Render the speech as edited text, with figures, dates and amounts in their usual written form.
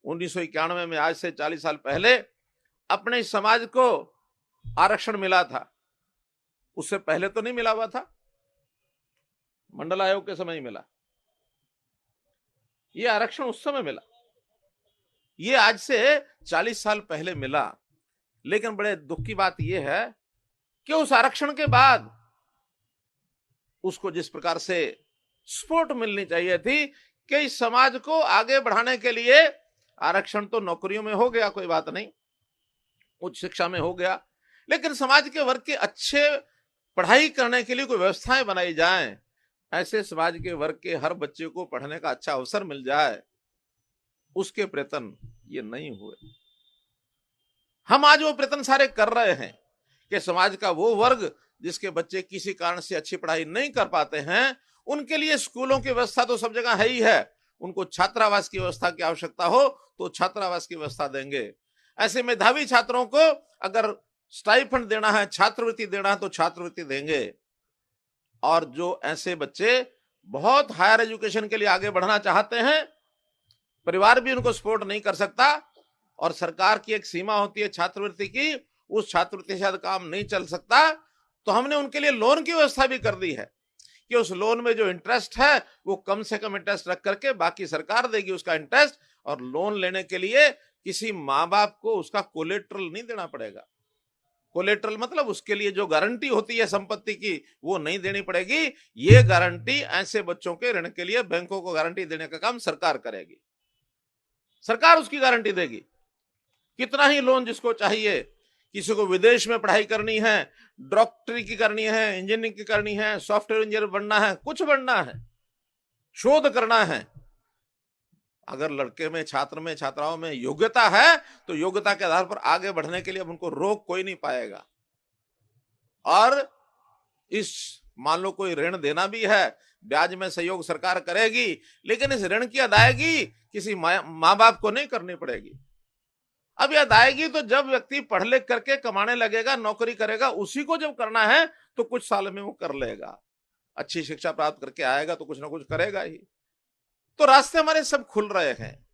1991 में, आज से 40 साल पहले अपने समाज को आरक्षण मिला था। उससे पहले तो नहीं मिला हुआ था, मंडल आयोग के समय ही मिला। ये आरक्षण उस समय मिला, ये आज से 40 साल पहले मिला। लेकिन बड़े दुख की बात यह है कि उस आरक्षण के बाद उसको जिस प्रकार से सपोर्ट मिलनी चाहिए थी कि इस समाज को आगे बढ़ाने के लिए, आरक्षण तो नौकरियों में हो गया, कोई बात नहीं, उच्च शिक्षा में हो गया, लेकिन समाज के वर्ग के अच्छे पढ़ाई करने के लिए कोई व्यवस्थाएं बनाई जाएं, ऐसे समाज के वर्ग के हर बच्चे को पढ़ने का अच्छा अवसर मिल जाए, उसके प्रयत्न ये नहीं हुए। हम आज वो प्रयत्न सारे कर रहे हैं कि समाज का वो वर्ग जिसके बच्चे किसी कारण से अच्छी पढ़ाई नहीं कर पाते हैं, उनके लिए स्कूलों की व्यवस्था तो सब जगह है ही है, उनको छात्रावास की व्यवस्था की आवश्यकता हो तो छात्रावास की व्यवस्था देंगे। ऐसे मेधावी छात्रों को अगर स्टाइपेंड देना है, छात्रवृत्ति देना है तो छात्रवृत्ति देंगे। और जो ऐसे बच्चे बहुत हायर एजुकेशन के लिए आगे बढ़ना चाहते हैं, परिवार भी उनको सपोर्ट नहीं कर सकता और सरकार की एक सीमा होती है छात्रवृत्ति की, उस छात्रवृत्ति से ज्यादा काम नहीं चल सकता, तो हमने उनके लिए लोन की व्यवस्था भी कर दी है कि उस लोन में जो इंटरेस्ट है वो कम से कम इंटरेस्ट रख करके बाकी सरकार देगी उसका इंटरेस्ट। और लोन लेने के लिए किसी माँ बाप को उसका कोलेट्रल नहीं देना पड़ेगा। कोलेट्रल मतलब उसके लिए जो गारंटी होती है संपत्ति की वो नहीं देनी पड़ेगी। ये गारंटी ऐसे बच्चों के ऋण के लिए बैंकों को गारंटी देने का काम सरकार करेगी, सरकार उसकी गारंटी देगी। कितना ही लोन जिसको चाहिए, किसी को विदेश में पढ़ाई करनी है, डॉक्टरी की करनी है, इंजीनियरिंग की करनी है, सॉफ्टवेयर इंजीनियर बनना है, कुछ बनना है, शोध करना है, अगर लड़के में, छात्र में, छात्राओं में योग्यता है तो योग्यता के आधार पर आगे बढ़ने के लिए अब उनको रोक कोई नहीं पाएगा। और इस मान लो कोई ऋण देना भी है, ब्याज में सहयोग सरकार करेगी, लेकिन इस ऋण की अदायगी किसी माँ बाप को नहीं करनी पड़ेगी। अब यह अदायगी तो जब व्यक्ति पढ़ लिख करके कमाने लगेगा, नौकरी करेगा, उसी को जब करना है तो कुछ साल में वो कर लेगा, अच्छी शिक्षा प्राप्त करके आएगा तो कुछ ना कुछ करेगा ही। तो रास्ते हमारे सब खुल रहे हैं।